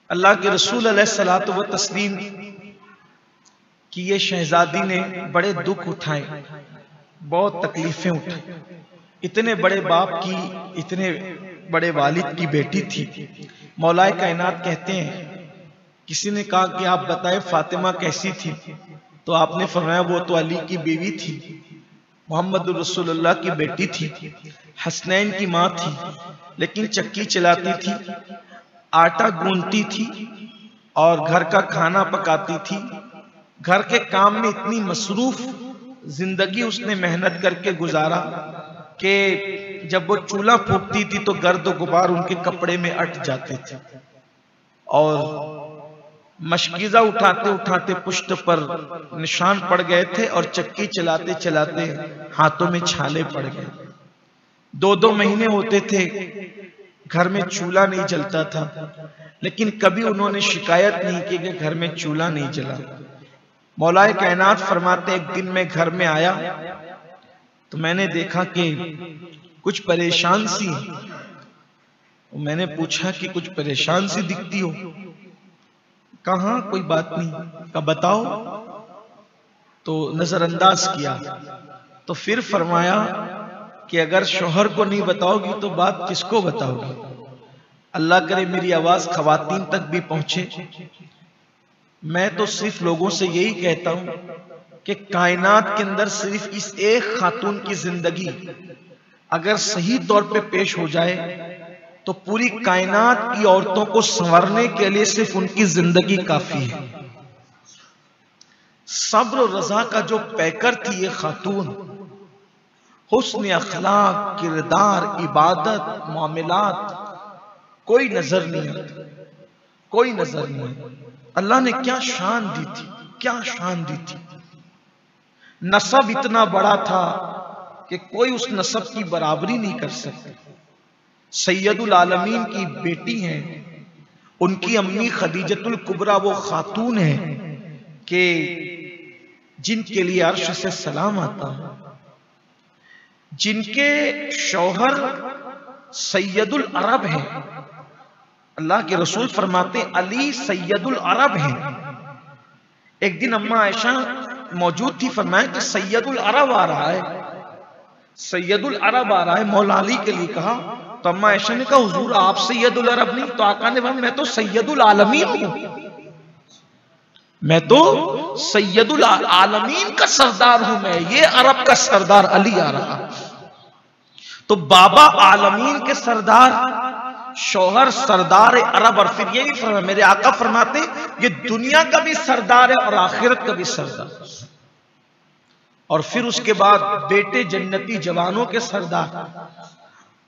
अल्लाह के रसूल अलैहिस्सलातु व तस्लीम की ये शहजादी ने बड़े दुख उठाए, बहुत तकलीफें उठाई। इतने बड़े बाप की, इतने बड़े वालिद की बेटी थी। मौलाए कायनात कहते हैं, किसी ने कहा कि आप बताएं फातिमा कैसी थी, तो आपने फरमाया वो तो अली की बीवी थी, मोहम्मद रसूलुल्लाह की बेटी थी, हसनैन की माँ थी, लेकिन चक्की चलाती थी, आटा गूंथती थी और घर का खाना पकाती थी। घर के काम में इतनी मसरूफ जिंदगी उसने मेहनत करके गुजारा कि जब वो चूल्हा फूंकती थी तो गर्द गुबार उनके कपड़े में अट जाते थे और मशकीजा उठाते उठाते पुश्त पर निशान पड़ गए थे और चक्की चलाते चलाते हाथों में छाले पड़ गए। 2-2 महीने होते थे, घर में चूल्हा नहीं जलता था, लेकिन कभी उन्होंने शिकायत नहीं की कि घर में चूल्हा नहीं जला। मौलाए कायनात फरमाते, एक दिन मैं घर में आया तो मैंने देखा कि कुछ परेशान सी। मैंने पूछा कि कुछ परेशान सी दिखती हो? कहाँ कोई बात नहीं। कहा बताओ। तो नजरअंदाज किया। तो फिर फरमाया कि अगर शौहर को नहीं बताओगी तो बात किसको बताओगी? अल्लाह करे मेरी आवाज खवातीन तक भी पहुंचे। मैं तो सिर्फ लोगों से यही कहता हूं कि कायनात के अंदर सिर्फ इस एक खातून की जिंदगी अगर सही तौर पे पेश हो जाए तो पूरी कायनात की औरतों को संवरने के लिए सिर्फ उनकी जिंदगी काफी है। सब्र और रजा का जो पैकर थी ये खातून, हुस्न अखलाक, किरदार, इबादत, मामलात, कोई नजर नहीं आता, कोई नजर नहीं आता। अल्लाह ने क्या शान दी थी, क्या शान दी थी। नसब इतना बड़ा था कि कोई उस नसब की बराबरी नहीं कर सकता। सैयदुल आलमीन की बेटी हैं, उनकी अम्मी खदीजतुल कुबरा वो खातून है कि जिनके लिए अर्श से सलाम आता है, जिनके शौहर सैयदुल अरब हैं। अल्लाह के रसूल फरमाते अली सैयदुल अरब हैं। एक दिन अम्मा आयशा मौजूद थी, फरमाया कि सैयदुल अरब आ रहा है, सैयदुल अरब आ रहा है। मौला अली के लिए कहा तो अम्मा आयशा ने कहा हुजूर आप सैयदुल अरब नहीं? तो आका ने कहा मैं तो सैयदुल आलमीन हूं, मैं तो सैयदुल आलमीन का सरदार हूं, मैं ये अरब का सरदार अली आ रहा। तो बाबा आलमीन के सरदार, शौहर सरदार अरब। और फिर ये भी फरमाया, मेरे आका फरमाते ये दुनिया का भी सरदार है और आखिरत का भी सरदार। और फिर उसके बाद बेटे जन्नती जवानों के सरदार,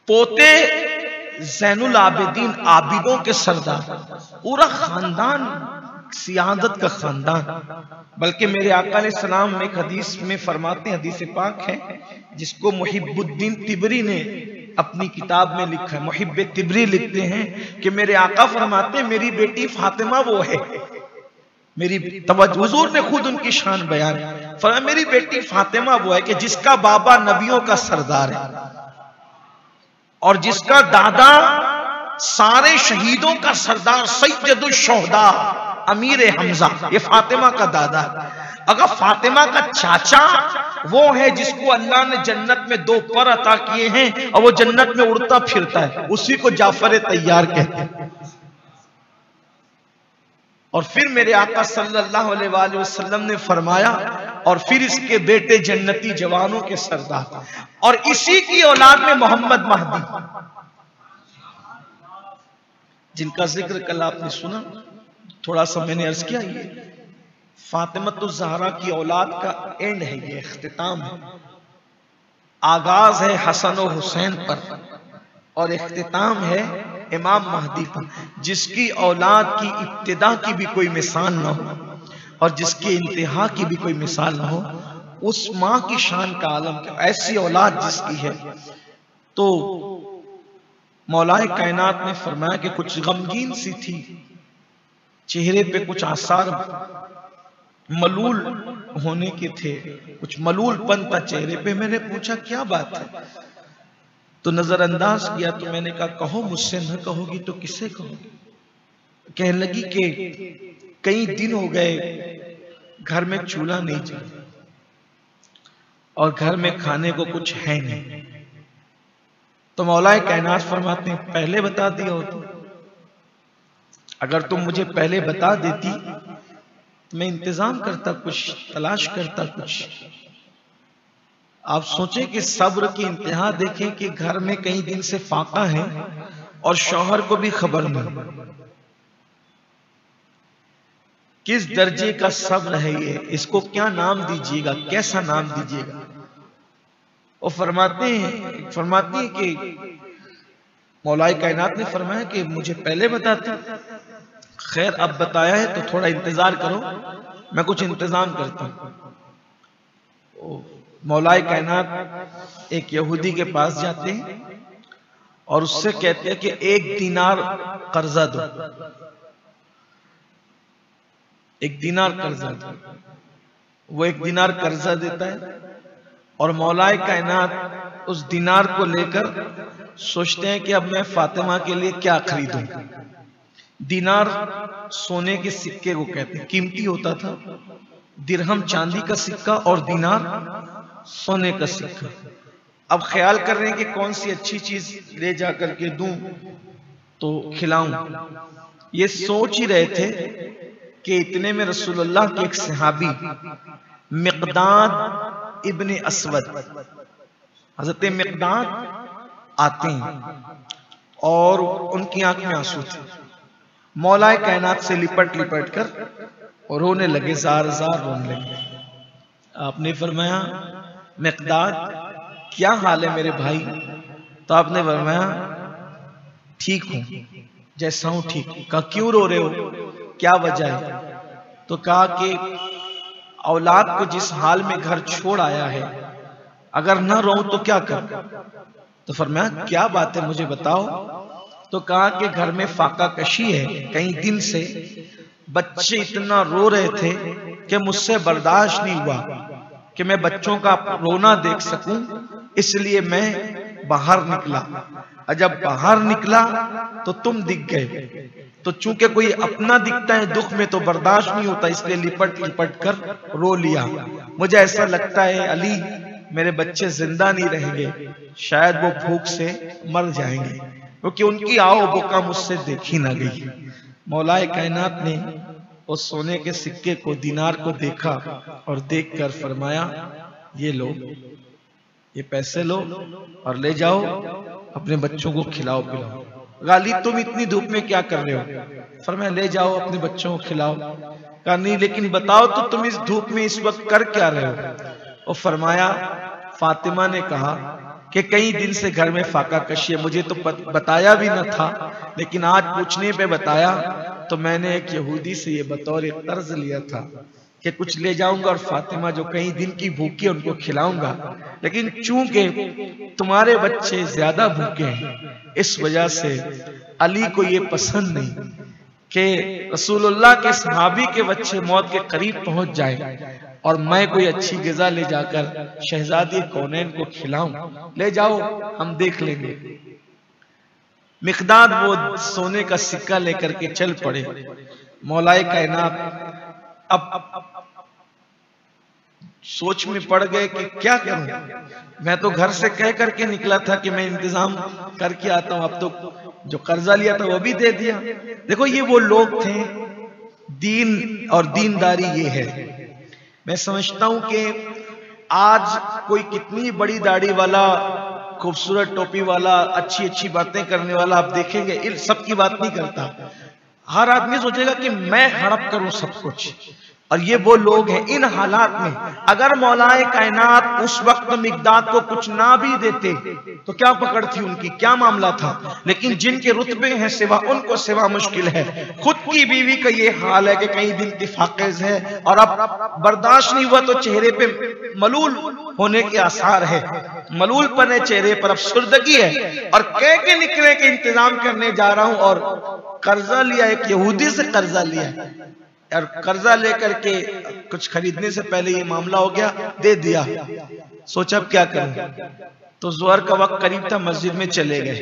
पोते जैनुल आबिदीन आबिदों के सरदार, पूरा खानदान सियादत का खानदान। बल्कि मेरे आका ने सलाम में एक हदीस में फरमाते, हदीस पाक है जिसको मुहिब्बुद्दीन तिबरी ने अपनी किताब में लिखा है। मुहिब्बे तिबरी लिखते हैं कि मेरे आका फरमाते मेरी बेटी फातिमा वो है, मेरी तवज्जो, हुजूर ने खुद उनकी शान बयान फरमाया, मेरी बेटी फातिमा वो है कि जिसका बाबा नबियों का सरदार है और जिसका दादा सारे शहीदों का सरदार सैयदुल शोहदा अमीर हमजा, ये फातिमा का दादा है। अगर फातिमा का चाचा वो है जिसको अल्लाह ने जन्नत में 2 पर अता किए हैं और वो जन्नत में उड़ता फिरता है, उसी को जाफर तैयार कहते हैं। और फिर मेरे आका सल्लल्लाहु अलैहि वसल्लम ने फरमाया और फिर इसके बेटे जन्नती जवानों के सरदार, और इसी की औलाद में मोहम्मद महदी, जिनका जिक्र कल आपने सुना, थोड़ा सा मैंने अर्ज किया। ये फातिमा ज़हरा की औलाद का एंड है, ये इख्तिताम है। आगाज है हसन और हुसैन पर और इख्तिताम है इमाम महदी पर, जिसकी औलाद की इब्तिदा की भी कोई मिसाल ना हो और जिसकी इंतहा की भी कोई मिसाल ना हो। उस माँ की शान का आलम क्या, ऐसी औलाद जिसकी है। तो मौलाए कायनात ने फरमाया कि कुछ गमगीन सी थी, चेहरे पे कुछ आसार मलूल होने के थे, कुछ मलूलपन था चेहरे पे। मैंने पूछा क्या बात है, तो नजरअंदाज किया। तो मैंने कहा कहो मुझसे न कहोगी तो किससे कहोगी? कहने लगी कि कई दिन हो गए घर में चूल्हा नहीं जला और घर में खाने को कुछ है नहीं। तो मौलाए कायनात फरमाते हैं पहले बता दिया होता, अगर तुम मुझे पहले बता देती तो मैं इंतजाम करता, कुछ तलाश करता कुछ। आप सोचें कि सब्र की इंतहा देखें कि घर में कई दिन से फाका है और शौहर को भी खबर नहीं। किस दर्जे का सब्र है ये, इसको क्या नाम दीजिएगा, कैसा नाम दीजिएगा। वो फरमाती हैं कि मौलाए कायनात ने फरमाया कि मुझे पहले बताते। खैर अब बताया है तो थोड़ा इंतजार करो, मैं कुछ इंतजाम करता हूं। मौलाए कायनात एक यहूदी के पास जाते हैं और उससे कहते हैं कि 1 दीनार कर्जा दो, 1 दीनार कर्जा दो। वो 1 दीनार कर्जा देता है और मौलाए कायनात उस दीनार को लेकर सोचते हैं कि अब मैं फातिमा के लिए क्या खरीदूं। दीनार सोने के सिक्के को कहते हैं, कीमती होता था। दिरहम चांदी का सिक्का और दीनार सोने का सिक्का। अब ख्याल कर रहे हैं कि कौन सी अच्छी चीज ले जाकर के दूं तो खिलाऊं। ये सोच ही रहे थे कि इतने में रसूलुल्लाह के एक सहाबी मिक़दाद इब्ने अस्वद, हज़रत मिक़दाद आते हैं और उनकी आंख में आंसू थे। मौलाए कायनात से लिपट लिपट कर और रोने लगे, जार जार रोने लगे। आपने फरमाया मिक़दाद क्या हाल है मेरे भाई? तो आपने फरमाया ठीक हूं, जैसा हूं ठीक हूं। कहा क्यों रो रहे हो, क्या वजह है? तो कहा कि औलाद को जिस हाल में घर छोड़ आया है, अगर न रो तो क्या कर? तो फरमाया क्या बात है मुझे बताओ। तो कहा कि घर में फाका कशी है, कई दिन से बच्चे इतना रो रहे थे कि मुझसे बर्दाश्त नहीं हुआ कि मैं बच्चों का रोना देख सकूं, इसलिए मैं बाहर निकला। और जब बाहर निकला तो तुम दिख गए। तो चूंकि कोई अपना दिखता है दुख में तो बर्दाश्त नहीं होता, इसलिए लिपट लिपट कर रो लिया। मुझे ऐसा लगता है अली मेरे बच्चे जिंदा नहीं रहेंगे, शायद वो भूख से मर जाएंगे, क्योंकि उनकी आओ बोका मुझसे देखी ना गई। मौलाए कायनात ने उस सोने के सिक्के को, दीनार को देखा और देखकर फरमाया ये लो, ये पैसे लो और ले जाओ अपने बच्चों को खिलाओ पिलाओ। गाली तुम इतनी धूप में क्या कर रहे हो? फरमाया ले जाओ अपने बच्चों को खिलाओ। कहा नहीं लेकिन बताओ तो तुम इस धूप में इस वक्त कर क्या रहे हो? और फरमाया फातिमा ने कहा कि कई दिन से घर में फाका कशी है, मुझे तो बताया भी न था, लेकिन आज पूछने पे बताया तो मैंने एक यहूदी से ये बतौर एक कर्ज लिया था कि कुछ ले जाऊंगा और फातिमा जो कई दिन की भूखी है उनको खिलाऊंगा, लेकिन चूंकि तुम्हारे बच्चे ज्यादा भूखे हैं इस वजह से अली को ये पसंद नहीं कि रसूलुल्लाह के सहाबी के बच्चे मौत के करीब पहुंच जाए और मैं कोई अच्छी ग़िज़ा ले जाकर शहजादी कौनैन को खिलाऊं। ले जाओ हम देख लेंगे। मिक़दाद वो सोने का सिक्का लेकर के चल पड़े। मौलाए कायनात अब सोच में पड़ गए कि क्या करूं। मैं तो घर से कह करके निकला था कि मैं इंतजाम करके आता हूं, अब तो जो कर्जा लिया था वो भी दे दिया। देखो ये वो लोग थे, दीन और दीनदारी ये है। मैं समझता हूं कि आज कोई कितनी बड़ी दाढ़ी वाला, खूबसूरत टोपी वाला, अच्छी अच्छी बातें करने वाला आप देखेंगे, इन सब की बात नहीं करता। हर आदमी सोचेगा कि मैं हड़प करूं सब कुछ, और ये वो लोग हैं। इन हालात में अगर मौलाए कायनात उस वक्त मिक़दाद को कुछ ना भी देते तो क्या पकड़ थी उनकी, क्या मामला था। लेकिन जिनके रुतबे हैं सिवा, उनको सिवा मुश्किल है। खुद की बीवी का ये हाल है कि कई दिन की फाक़िज़ है और अब बर्दाश्त नहीं हुआ तो चेहरे पे मलूल होने के आसार है, मलूल पने चेहरे पर, अब सुर्दगी है और कह के निकले के इंतजाम करने जा रहा हूं और कर्जा लिया, एक यहूदी से कर्जा लिया और कर्जा लेकर के कुछ खरीदने से पहले ये मामला हो गया, दे दिया। सोचा अब क्या करूं। तो ज़ोहर का वक्त करीब था, मस्जिद में चले गए।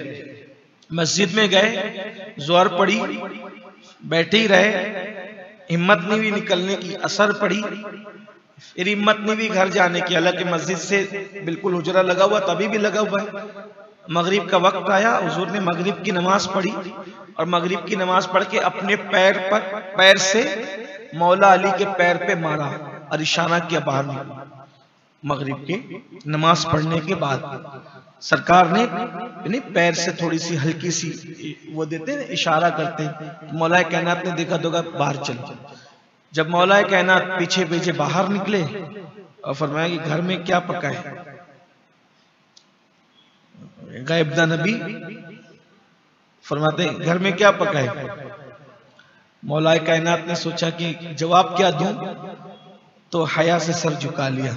मस्जिद में गए, ज़ोहर पड़ी, बैठे ही रहे, हिम्मत नहीं हुई निकलने की, असर पड़ी, फिर हिम्मत नहीं हुई घर जाने की। हालांकि मस्जिद से बिल्कुल हुजरा लगा हुआ, तभी भी लगा हुआ है। मगरिब का वक्त आया, हुजूर ने मगरिब की नमाज पढ़ी और मगरिब की नमाज पढ़ के अपने पैर से मौला अली के पैर पे मारा और इशारा किया बाहर निकलो। मगरिब की नमाज पढ़ने के बाद सरकार ने पैर से थोड़ी सी हल्की सी वो देते हैं, इशारा करते हैं। मौलाए कायनात ने देखा दोगा बाहर चलो। जब मौलाए कायनात पीछे पीछे बाहर निकले और फरमाया कि घर में क्या पका है। गायबदा नबी फरमाते घर में क्या पका है। मौलाए कायनात ने सोचा कि जवाब क्या दूं, तो हया से सर झुका लिया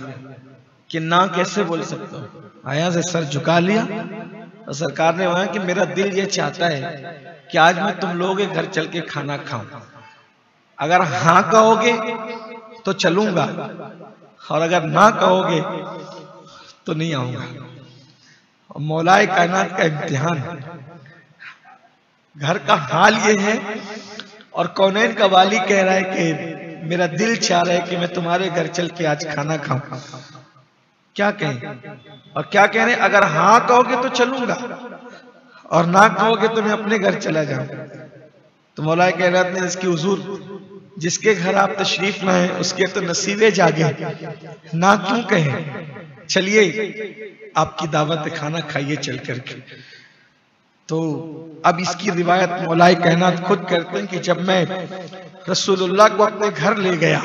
कि ना कैसे बोल सकता हूं। हया से सर झुका लिया और सरकार ने कहा कि मेरा दिल ये चाहता है कि आज मैं तुम लोगों के घर चल के खाना खाऊं। अगर हाँ कहोगे तो चलूंगा और अगर ना कहोगे तो नहीं आऊंगा। और मौलाए कायनात का इम्तिहान, घर का हाल ये है और कौनैन का वाली कह रहा है कि मेरा दिल चाह रहा है कि मैं तुम्हारे घर चल के आज खाना खाऊं। क्या कहें और क्या कह रहे हैं, अगर हाँ कहोगे तो चलूंगा और ना कहोगे तो मैं अपने घर चला जाऊं। तो मौलाए कायनात ने इसकी हुजूर जिसके घर आप तशरीफ लाए उसके तो नसीबे जागे, ना क्यों कहें, चलिए आपकी दावत खाना खाइए चल करके। तो अब इसकी रिवायत मौलाए कायनात खुद करते हैं कि जब मैं रसूलुल्लाह को अपने घर ले गया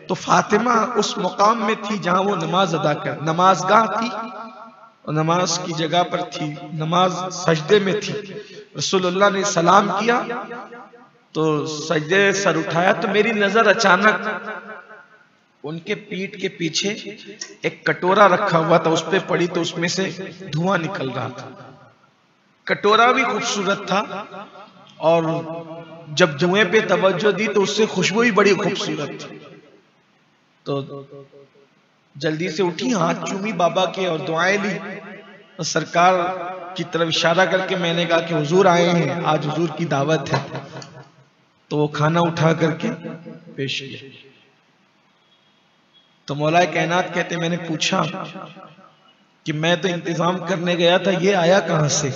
तो फातिमा उस मुकाम में थी जहां वो नमाज अदा कर, नमाजगाह थी और नमाज की जगह पर थी, नमाज सजदे में थी। रसूलुल्लाह ने सलाम किया तो सजदे सर उठाया तो मेरी नजर अचानक उनके पीठ के पीछे एक कटोरा रखा हुआ था, उस पर पड़ी तो उसमें से धुआं निकल रहा था। कटोरा भी खूबसूरत था और जब धुएं पे तवज्जो दी तो उससे खुशबू भी बड़ी खूबसूरत थी। तो जल्दी से उठी, हाथ चूमी बाबा के और दुआएं ली और सरकार की तरफ इशारा करके मैंने कहा कि हुजूर आए हैं, आज हुजूर की दावत है। तो वो खाना उठा करके पेश किया। तो मौलाए कायनात कहते मैंने पूछा कि मैं तो इंतजाम करने गया था, ये आया कहां से।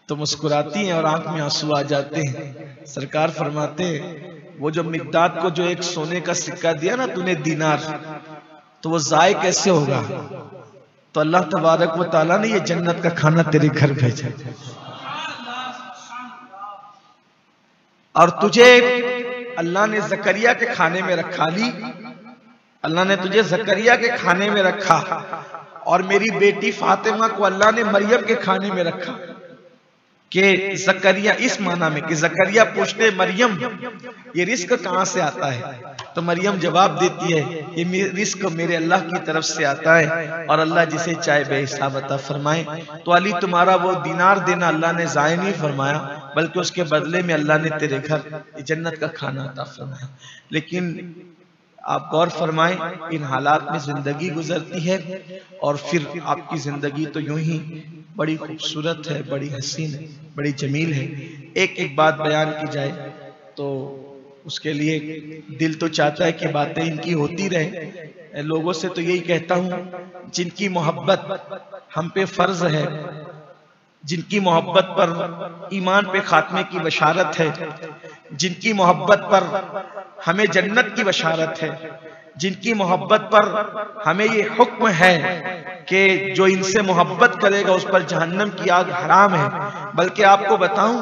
तो मुस्कुराती हैं और आंख में आंसू आ जाते हैं। सरकार फरमाते वो जो मिकदाद को जो एक सोने का सिक्का दिया ना तूने दीनार, तो वो जाए कैसे होगा। तो अल्लाह तबारक व तआला ने ये जन्नत का खाना तेरे घर भेजा और तुझे अल्लाह ने जकरिया के खाने में रखा ली। अल्लाह ने तुझे जकरिया के खाने में रखा और मेरी बेटी फातिमा को अल्लाह ने मरियम के खाने में रखा। कि जकरिया इस माना में कि जकरिया पूछते मरियम ये रिस्क कहां से आता है, तो मरियम जवाब देती है ये रिस्क मेरे अल्लाह की तरफ से आता है और अल्लाह जिसे चाहे बेहिसाब अता फरमाए। तो अली तुम्हारा वो दीनार देना अल्लाह ने ज़ाय नहीं फरमाया, बल्कि उसके बदले में अल्लाह ने तेरे घर जन्नत का खाना अता फरमाया। लेकिन आप गौर फरमाएं, इन हालात में जिंदगी गुजरती है और फिर आपकी जिंदगी तो यूं ही बड़ी खूबसूरत है, बड़ी हसीन है, बड़ी जमील है। एक एक बात बयान की जाए तो उसके लिए दिल तो चाहता है कि बातें इनकी होती रहे। लोगों से तो यही कहता हूं जिनकी मोहब्बत हम पे फर्ज है, जिनकी मोहब्बत पर ईमान पे खात्मे की बशारत है, जिनकी मोहब्बत पर हमें जन्नत की बशारत है, जिनकी मोहब्बत पर हमें ये हुक्म है कि जो इनसे मोहब्बत करेगा उस पर जहन्नम की आग हराम है। बल्कि आपको बताऊं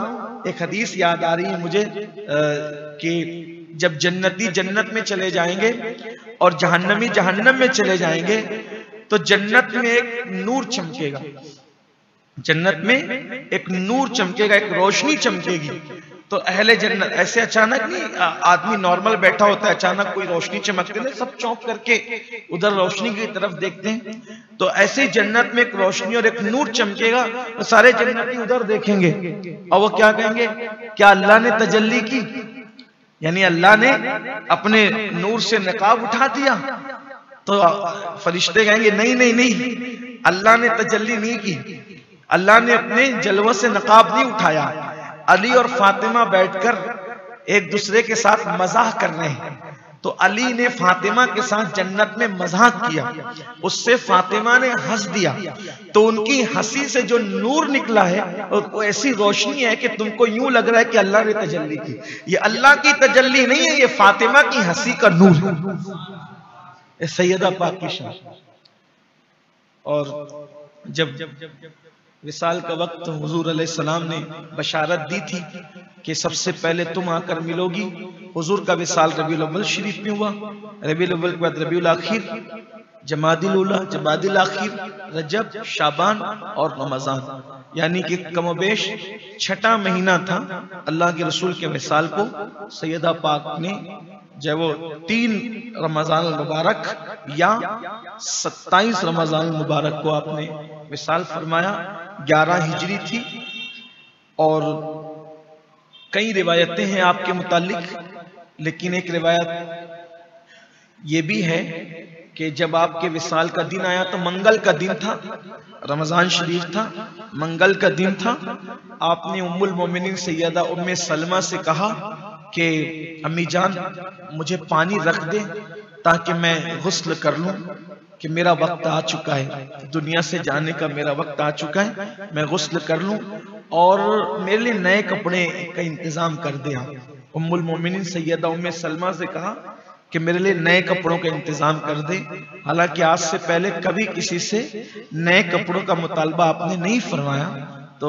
एक हदीस याद आ रही है मुझे कि जब जन्नती जन्नत में चले जाएंगे और जहन्नमी जहन्नम में चले जाएंगे तो जन्नत में एक नूर चमकेगा, जन्नत में एक नूर चमकेगा, एक रोशनी चमकेगी। तो अहले जन्नत ऐसे अचानक नहीं, आदमी नॉर्मल बैठा होता है, अचानक कोई रोशनी चमकती है सब चौंक करके उधर रोशनी की तरफ देखते हैं। तो ऐसे जन्नत में एक रोशनी और एक नूर चमकेगा तो सारे जन्नती उधर देखेंगे और वो क्या कहेंगे, क्या अल्लाह ने तजल्ली की, यानी अल्लाह ने अपने नूर से नकाब उठा दिया। तो फरिश्ते कहेंगे नहीं नहीं नहीं, अल्लाह ने तजल्ली नहीं की, अल्लाह ने अपने जलवों से नकाब नहीं उठाया। अली और फातिमा बैठकर एक दूसरे के साथ मजाक कर रहे हैं, तो अली ने फातिमा के साथ जन्नत में मजाक किया, उससे फातिमा ने हंस दिया, तो उनकी हंसी से जो नूर निकला है और वो ऐसी रोशनी है कि तुमको यूं लग रहा है कि अल्लाह ने तजल्ली की। ये अल्लाह की तजल्ली नहीं है, ये फातिमा की हंसी का नूर है, सैयदा पाक की शान। और जब विसाल का वक्त हुजूर अलैहिस्सलाम ने बशारत दी थी कि सबसे पहले तुम आकर मिलोगी, हुजूर का विसाल रबीउल अव्वल शरीफ में हुआ। रबीउल अव्वल के बाद रबीउल आखिर, जमादिल उला, जमादिल आखिर, रजब, शाबान और रमजान, यानी कि कमोबेश छठा महीना था अल्लाह के रसूल के विसाल को। सैयदा पाक ने जब वो 3 रमजान मुबारक या 27 रमजान मुबारक को आपने विसाल फरमाया। 11 हिजरी थी और कई रिवायतें हैं आपके मुतालिक, लेकिन एक रिवायत ये भी है कि जब आपके विसाल का दिन आया तो मंगल का दिन था, रमजान शरीफ था, मंगल का दिन था। आपने उम्मुल मोमिनीन सैयदा उम्मे सलमा से कहा कि अम्मी जान मुझे पानी रख दे ताकि मैं गुस्ल कर लूं, कि मेरा वक्त आ चुका है, दुनिया से जाने का मेरा वक्त आ चुका है, मैं गुस्ल कर लूं और मेरे लिए नए कपड़े का इंतजाम कर दे। उम्मुल मोमिनीन सैयदा उम्मे सलमा से कहा कि मेरे लिए नए कपड़ों का इंतजाम कर दे। हालांकि आज से पहले कभी किसी से नए कपड़ों का मुतालबा आपने नहीं फरमाया, तो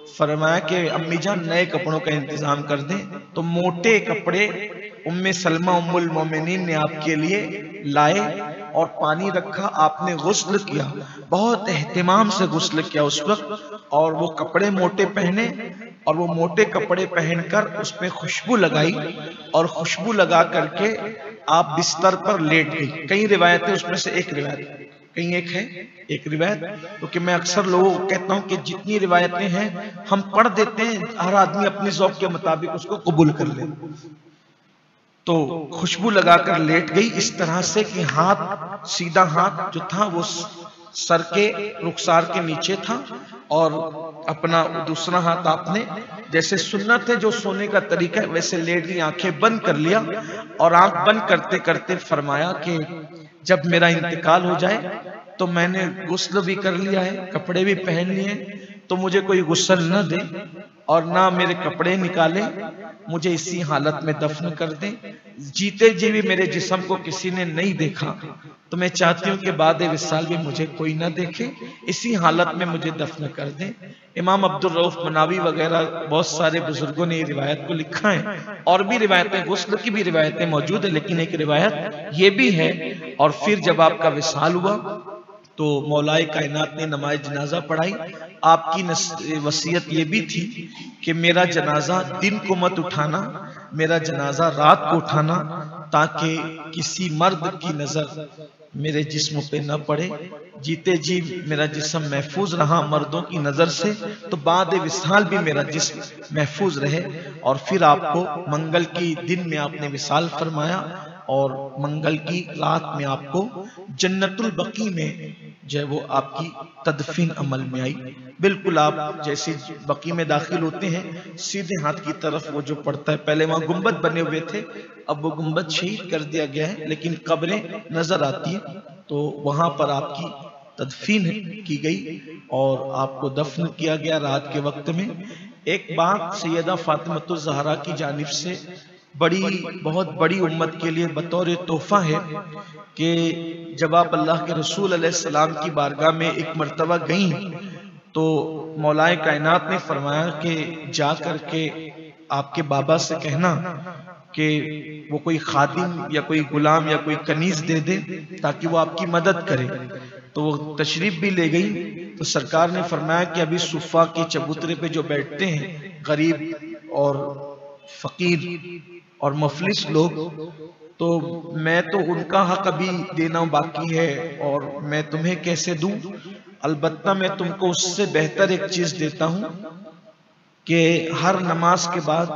फरमाया कि अम्मी जान नए कपड़ों का इंतजाम कर दें। तो मोटे कपड़े उम्मे सलमा उम्मुल मोमिनीन ने आपके लिए लाए और पानी रखा, आपने गुस्ल किया, बहुत एहतिमाम से गुस्ल किया उस वक्त, और वो कपड़े मोटे पहने और वो मोटे कपड़े पहनकर उसमें खुशबू लगाई और खुशबू लगा करके आप बिस्तर पर लेट गई। कई रिवायतें, उसमें से एक रिवायत, कहीं एक है एक रिवायत, क्योंकि मैं अक्सर लोगों को कहता हूं कि जितनी रिवायतें हैं हम पढ़ देते हैं, हर आदमी अपनी ज़ौक़ के मुताबिक उसको कबूल कर ले। तो खुशबू लगाकर लेट गई इस तरह से कि हाथ, सीधा हाथ जो था वो सर के रुखसार के नीचे था और अपना दूसरा हाथ आपने जैसे सुन्नत है जो सोने का तरीका है वैसे लेट ली, आंखें बंद कर लिया और आंख बंद करते करते फरमाया कि जब मेरा इंतकाल हो जाए तो मैंने गुस्ल भी कर लिया है, कपड़े भी पहन लिए, तो मुझे कोई गुस्ल न दे और ना मेरे कपड़े निकाले, मुझे इसी हालत में दफन कर दें। जीते जी भी मेरे जिस्म को किसी ने नहीं देखा, तो मैं चाहती हूँ कि बाद विसाल भी मुझे कोई ना देखे, इसी हालत में मुझे दफन कर दें। इमाम अब्दुल रऊफ मनावी वगैरह बहुत सारे बुजुर्गों ने ये रिवायत को लिखा है, और भी रिवायतें, गुस्ल की भी रिवायतें मौजूद है, लेकिन एक रिवायत ये भी है। और फिर जब आपका विसाल हुआ तो मौलाए कायनात ने नमाज जनाजा पढ़ाई। आपकी वसीयत ये भी थी कि मेरा जनाजा दिन को मत उठाना, मेरा जनाजा रात को उठाना, ताकि किसी मर्द की नजर मेरे जिस्म पे न पड़े। जीते जी मेरा जिस्म महफूज रहा मर्दों की नजर से, तो बाद विसाल भी मेरा जिस्म महफूज रहे। और फिर आपको मंगल की दिन में आपने विसाल फरमाया और मंगल की रात में आपको जन्नतुल बकी में जो है वो आपकी तदफीन अमल में आई। बिल्कुल आप जैसे बकी में दाखिल होते हैं सीधे हाथ की तरफ वो जो पड़ता है, पहले वहां गुंबद बने हुए थे, अब वो गुंबद शहीद कर दिया गया है, लेकिन कब्रें नजर आती है, तो वहां पर आपकी तदफीन की गई और आपको दफन किया गया रात के वक्त में। एक बात सैयदा फातिमतुज़ ज़हरा की जानिब से बड़ी, बहुत बड़ी उम्मत के लिए बतौर तोहफा है कि जब आप अल्लाह के रसूल अलैहिस्सलाम की बारगाह में एक मर्तबा गई तो मौलाए कायनात ने फरमाया कि जा करके आपके बाबा से कहना कि वो कोई खादिम या कोई गुलाम या कोई कनीज दे दे ताकि वो आपकी मदद करे। तो वो तशरीफ भी ले गई। तो सरकार ने फरमाया कि अभी सुफ़ा के चबूतरे पे जो बैठते हैं गरीब और फकीर और मुफलिस लोग, तो मैं तो उनका हक अभी देना बाकी है और मैं तुम्हें कैसे दूं। अलबत्ता मैं तुमको उससे बेहतर एक चीज देता हूं कि हर नमाज के बाद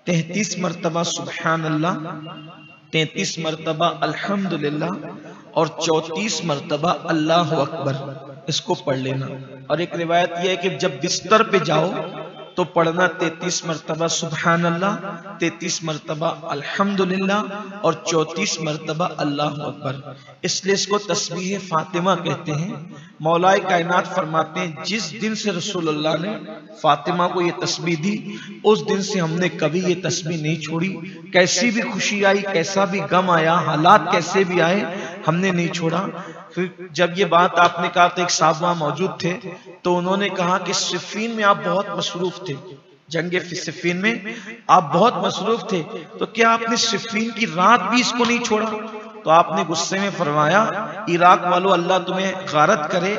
33 मरतबा सुबहान अल्लाह, 33 मरतबा अल्हम्दुलिल्लाह और 34 मरतबा अल्लाहु अकबर, इसको पढ़ लेना। और एक रिवायत यह है कि जब बिस्तर पे जाओ तो पढ़ना 33 मरतबा सुबहान अल्लाह, 33 मरतबा अल्हम्दुलिल्लाह और 34 मरतबा अल्लाहु अकबर। इसलिए इसको तस्बीह फातिमा कहते हैं। मौलाए कायनात फरमाते हैं जिस दिन से रसूलुल्लाह ने फातिमा को ये तस्बीह दी उस दिन से हमने कभी ये तस्बीह नहीं छोड़ी। कैसी भी खुशी आई, कैसा भी गम आया, हालात कैसे भी आए, हमने नहीं छोड़ा। फिर जब ये बात आपने कहा तो एक साहब वहां मौजूद थे, तो उन्होंने कहा कि सिफ़ीन में आप बहुत मसरूफ थे, जंगे सिफ़ीन में आप बहुत मसरूफ थे, तो क्या आपने सिफ़ीन की रात भी इसको नहीं छोड़ा? तो आपने गुस्से में फरमाया, इराक वालों अल्लाह तुम्हें गारत करे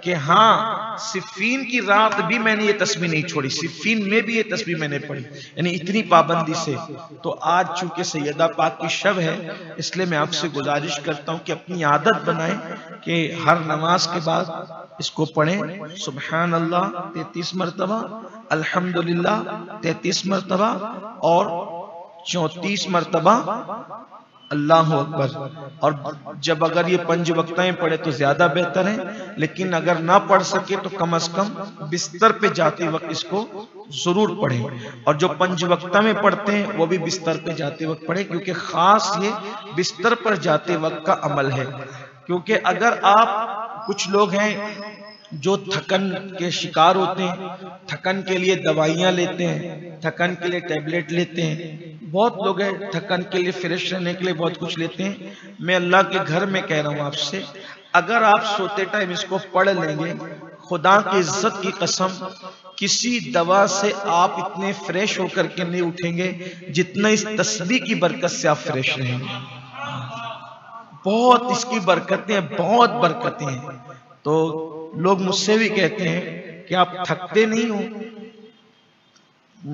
कि हाँ सिफ़ीन की रात भी मैंने ये तस्बीह नहीं छोड़ी, सिफ़ीन में भी ये तस्बीह मैंने पढ़ी, यानी इतनी पाबंदी से। तो आज चूंकि सैयदा पाक की शब है, इसलिए मैं आपसे गुजारिश करता हूं कि अपनी आदत बनाएं कि हर नमाज के बाद इसको पढ़ें। सुबहान अल्लाह 33 मरतबा, अल्हम्दुलिल्लाह 33 मरतबा और 34 मरतबा अल्लाहु अकबर। और जब अगर ये 5 वक्ताएं पढ़े तो ज्यादा बेहतर है, लेकिन अगर ना पढ़ सके तो कम से कम बिस्तर पे जाते वक्त इसको जरूर पढ़ें। और जो 5 वक्ता में पढ़ते हैं वो भी बिस्तर पे जाते वक्त पढ़े, क्योंकि खास ये बिस्तर पर जाते वक्त का अमल है। क्योंकि अगर आप, कुछ लोग हैं जो थकन के शिकार होते हैं, थकन के लिए दवाइयां लेते हैं, थकन के लिए टैबलेट लेते हैं, बहुत लोग हैं थकन के लिए फ्रेश रहने के लिए बहुत कुछ लेते हैं। मैं अल्लाह के घर में कह रहा हूं आपसे, अगर आप सोते टाइम इसको पढ़ लेंगे, खुदा की इज्जत की कसम किसी दवा से आप इतने फ्रेश होकर के नहीं उठेंगे जितना इस तस्बीह की बरकत से आप फ्रेश रहेंगे। बहुत इसकी बरकतें हैं, बहुत बरकतें हैं। तो लोग मुझसे भी कहते हैं कि आप थकते नहीं हो,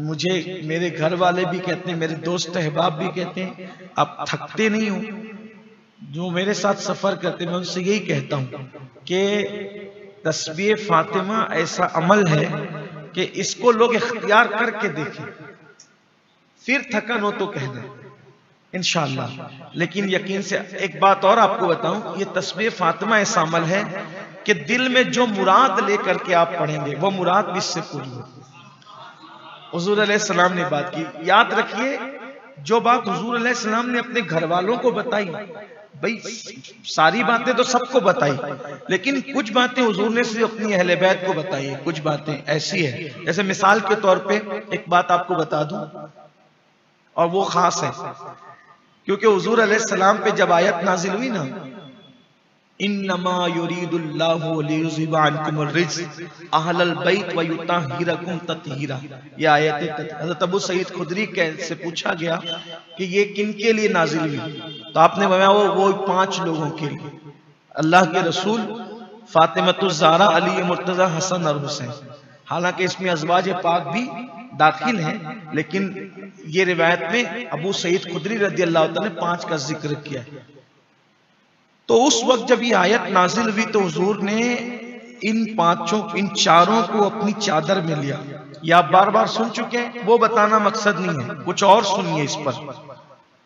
मुझे मेरे घर वाले भी कहते हैं, मेरे दोस्त अहबाब भी कहते हैं आप थकते नहीं हो। जो मेरे साथ सफर करते, मैं उनसे यही कहता हूं कि तस्बीह फातिमा ऐसा अमल है कि इसको लोग इख्तियार करके देखें, फिर थकन हो तो कहना इंशाअल्लाह। लेकिन यकीन से एक बात और आपको बताऊं, ये तस्बीह फातिमा ऐसा अमल है कि दिल में जो मुराद लेकर के आप पढ़ेंगे वो मुराद भी इससे पूरी हो। हुजूर अलैहिस्सलाम ने बात की, याद रखिए जो बात हुजूर अलैहिस्सलाम ने अपने घर वालों को बताई, भाई सारी बातें तो सबको बताई, लेकिन कुछ बातें हुजूर ने सिर्फ अपनी अहले बैत को बताई है। कुछ बातें ऐसी है, जैसे मिसाल के तौर पे एक बात आपको बता दूं, और वो खास है क्योंकि हुजूर अलैहिस्सलाम पे जब आयत नाजिल हुई ना, इन्नमा युरीदुल्लाहु लियुज़हिबा अन्कुमुर रिज्स अहलल बैत व युतहिरकुम तत्हीरा, ये आयत हज़रत अबू सईद खुदरी से पूछा गया कि ये किन के लिए नाजिल हुई, तो आपने बताया वो 5 लोगों के लिए, अल्लाह के रसूल, फातिमतुज़ ज़हरा, अली मुर्तज़ा, हसन और हुसैन। हालांकि इसमें अज़वाज पाक भी दाखिल हैं, लेकिन ये रिवायत में अबू सईद खुदरी रज़ियल्लाहु ताला ने 5 का जिक्र किया है। तो उस वक्त जब ये आयत नाजिल हुई तो हुजूर ने इन चारों को अपनी चादर में लिया। ये आप बार बार सुन चुके हैं, वो बताना मकसद नहीं है, कुछ और सुनिए इस पर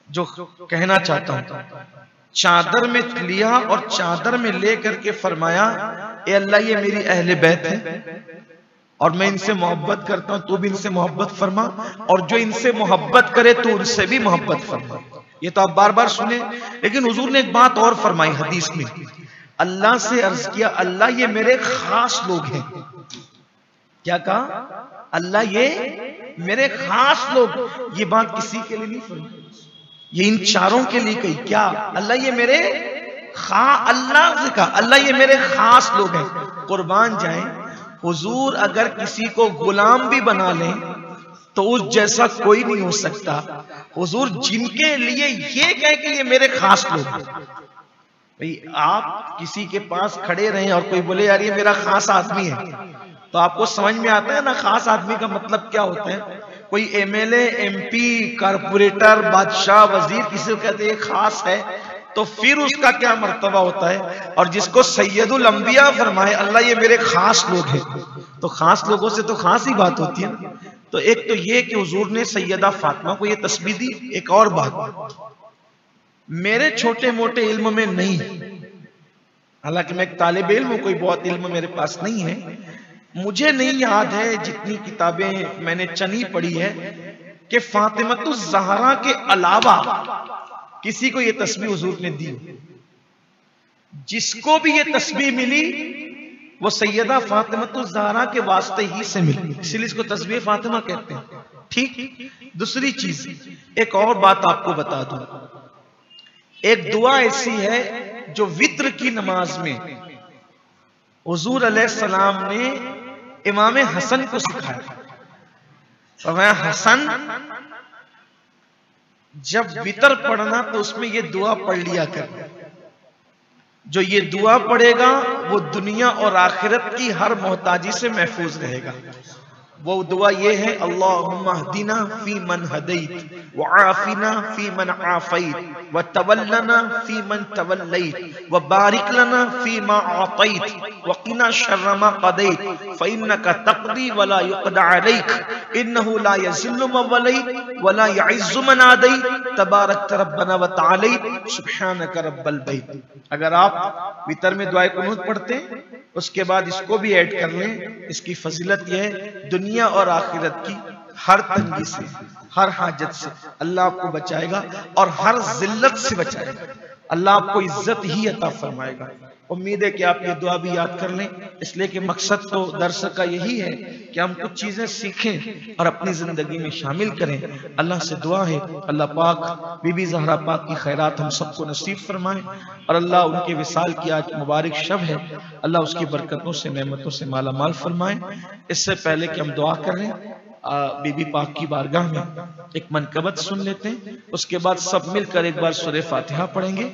जो कहना चाहता हूं। चादर में लिया और चादर में ले करके फरमाया, ए अल्लाह ये मेरी अहले बैत है और मैं इनसे मोहब्बत करता हूं, तू भी इनसे मोहब्बत फरमा, और जो इनसे मोहब्बत करे तो उनसे भी मोहब्बत फरमा। ये तो आप बार बार सुने, लेकिन हुजूर ने एक बात और फरमाई हदीस में, अल्लाह से अर्ज किया, अल्लाह ये मेरे खास लोग हैं। क्या कहा? अल्लाह ये मेरे खास लोग। ये बात किसी के लिए नहीं फरमाई, ये इन चारों के लिए कही। क्या? अल्लाह ये मेरे अल्लाह से कहा, अल्लाह ये मेरे खास लोग हैं। कुर्बान जाए, हुजूर अगर किसी को गुलाम भी बना लें तो उस जैसा कोई नहीं हो सकता। हुजूर जिनके लिए ये कहे कि ये मेरे खास लोग हैं। भाई आप किसी के पास खड़े रहें और कोई बोले यार ये मेरा खास आदमी है, तो आपको समझ में आता है ना खास आदमी का मतलब क्या होता है। कोई एमएलए, एमपी, कारपोरेटर, बादशाह, वजीर किसी को कहते हैं खास है, तो फिर उसका क्या मर्तबा होता है। और जिसको सैयदुल अंबिया फरमाए, अल्लाह ये मेरे खास लोग हैं, तो खास लोगों से तो खास ही बात होती है ना। तो एक तो ये कि हुजूर ने सैयदा फातिमा को ये तस्बीह दी। एक और बात, मेरे छोटे मोटे इल्म में नहीं, हालांकि मैं एक तालिब इल्म हूं, कोई बहुत इल्म मेरे पास नहीं है, मुझे नहीं याद है, जितनी किताबें मैंने चनी पढ़ी है, कि फातिमतुज़ ज़हरा के अलावा किसी को यह तस्बीह हुजूर ने दी। जिसको भी ये तस्बीह मिली वो सैयदा फातिमतुज़ ज़हरा के वास्ते ही से मिली, इसलिए इसको तस्बीह फातिमा कहते हैं। ठीक। दूसरी चीज, एक और बात आपको बता दूं, एक दुआ ऐसी है जो वित्र की नमाज में हुजूर अलैहिस्सलाम ने इमाम हसन को सिखाया। फरमाया हसन जब वितर पढ़ना तो उसमें ये दुआ पढ़ लिया कर, जो ये दुआ पढ़ेगा वो दुनिया और आखिरत की हर मोहताजी से महफूज रहेगा। वो दुआ ये है, अल्लाहुम्मा हदीना फी मन हदैत व आफिना फी मन आफैत व तवल्लना फी मन तवल्लैत व बारिक लना फी मा आतैत व क़िना शर्र मा क़दैत फ़इन्नका तक़दी व ला युक़दा अलैक इन्नहु ला यज़िल्लु मन वलैत व ला यइज़्ज़ु मन आदैत तबारक रब्बना व तआलैत सुब्हानक रब्बल बैत। अगर आप वितर में दुआए कुनूत पढ़ते हैं, उसके बाद इसको भी ऐड कर लें, इसकी फजीलत यह है दुनिया और आखिरत की हर तंगी से, हर हाजत से अल्लाह आपको बचाएगा और हर जिल्लत से बचाएगा। अल्लाह आपको इज्जत ही अता फरमाएगा। उम्मीद है कि आप ये दुआ भी याद कर लें, इसलिए कि मकसद तो दर्स का यही है कि हम कुछ चीजें सीखें और अपनी जिंदगी में शामिल करें। अल्लाह से दुआ है अल्लाह पाक बीबी ज़हरा पाक की खैरात हम सबको नसीब फरमाए और अल्लाह उनके विसाल की आज मुबारक शब है, अल्लाह उसकी बरकतों से नेमतों से माला माल फरमाए। इससे पहले कि हम दुआ कर लें, बीबी पाक की बारगाह में एक मनकबत सुन लेते हैं, उसके बाद सब मिलकर एक बार सूरह फातिहा पढ़ेंगे।